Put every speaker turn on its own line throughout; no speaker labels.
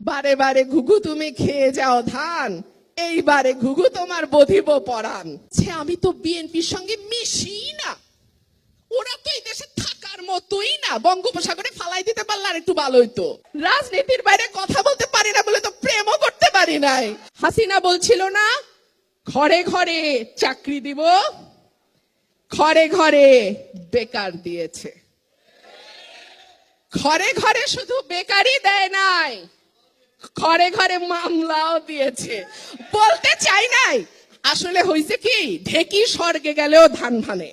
বারে বারে ঘুঘু তুমি খেয়ে যাও ধান, এইবারে ঘুঘু তোমার বধিব পরাণ। আমি তো বিএনপির সঙ্গে মিশি না, ওরা তো এই দেশে থাকার মতোই না, বঙ্গোপসাগরে ফালাই দিতে পারলে আর একটু ভালো হইতো। রাজনীতির বাইরে কথা বলতে পারি না বলে তো প্রেমও করতে পারি নাই। হাসিনা বলছিল না ঘরে ঘরে চাকরি দিব, ঘরে ঘরে বেকার দিয়েছে। ঘরে ঘরে শুধু বেকারই দেয় নাই, ঘরে ঘরে মামলাও দিয়েছে। বলতে চাই নাই, আসলে হয়েছে কি, ঢেকি স্বর্গে গেলেও ধান ভানে।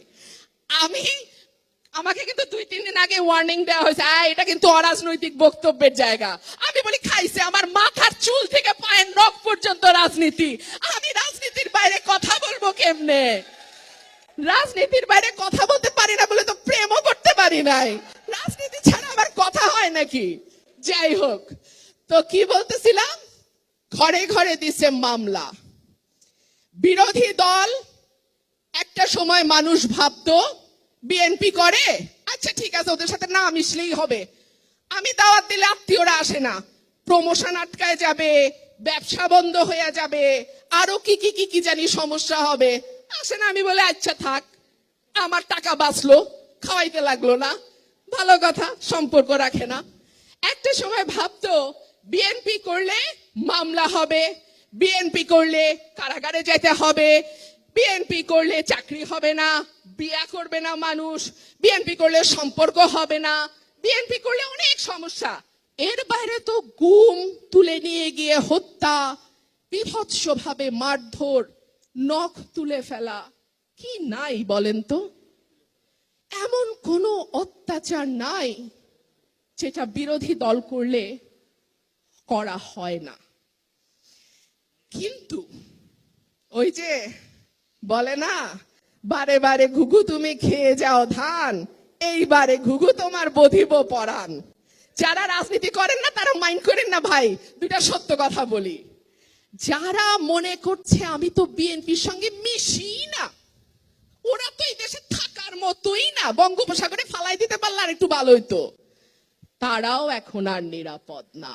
আমাকে কিন্তু 2-3 দিন আগে ওয়ার্নিং দেওয়া হয়েছে, এটা কিন্তু অরাজনৈতিক বক্তব্যের জায়গা। আমি বলি খাইছে, আমার মাথার চুল থেকে পায়ের নখ পর্যন্ত রাজনীতি। আমি রাজনীতির বাইরে কথা বলবো কেমনে? রাজনীতির বাইরে কথা বলতে পারি না বলে তো প্রেমও করতে পারি নাই। রাজনীতি ছাড়া আমার কথা হয় নাকি? যাই হোক, তো কি বলতেছিলাম, ঘরে ঘরে দিচ্ছে মামলা। বিরোধী দল একটা সময় মানুষ ভাবতো বিএনপি করে, আচ্ছা ঠিক আছে ওদের সাথে না মিশলেই হবে, আমি দাওয়াত দিলে আত্মীয়রা আসে না, প্রমোশন আটকায় যাবে, ব্যবসা বন্ধ হয়ে যাবে, আরো কি কি কি কি জানি সমস্যা হবে, আসে না। আমি বলে আচ্ছা থাক, আমার টাকা বাঁচলো, খাওয়াইতে লাগলো না, ভালো কথা, সম্পর্ক রাখে না। একটা সময় ভাবতো বিএনপি করলে মামলা হবে, বিএনপি করলে কারাগারে যেতে হবে, বিএনপি করলে চাকরি হবে না, বিয়া করবে না মানুষ, বিএনপি করলে সম্পর্ক হবে না, বিএনপি করলে অনেক সমস্যা। এর বাইরে তো গুম, তুলে নিয়ে গিয়ে হত্যা, বিভৎসভাবে মারধর, নখ তুলে ফেলা, কি নাই বলেন তো? এমন কোনো অত্যাচার নাই যেটা বিরোধী দল করলে করা হয় না। কিন্তু ওই যে বলে না, বারে বারে ঘুঘু তুমি খেয়ে যাও ধান, এইবারে ঘুঘু তোমার বধিব পরাণ। যারা রাজনীতি করেন না তারা মাইন্ড করেন না ভাই, দুইটা সত্য কথা বলি। যারা মনে করছে আমি তো বিএনপির সঙ্গে মিশি না, ওরা তো এই দেশে থাকার মতোই না, বঙ্গোপসাগরে ফালাই দিতে পারলে আর একটু ভালো হইতো, তারাও এখন আর নিরাপদ না।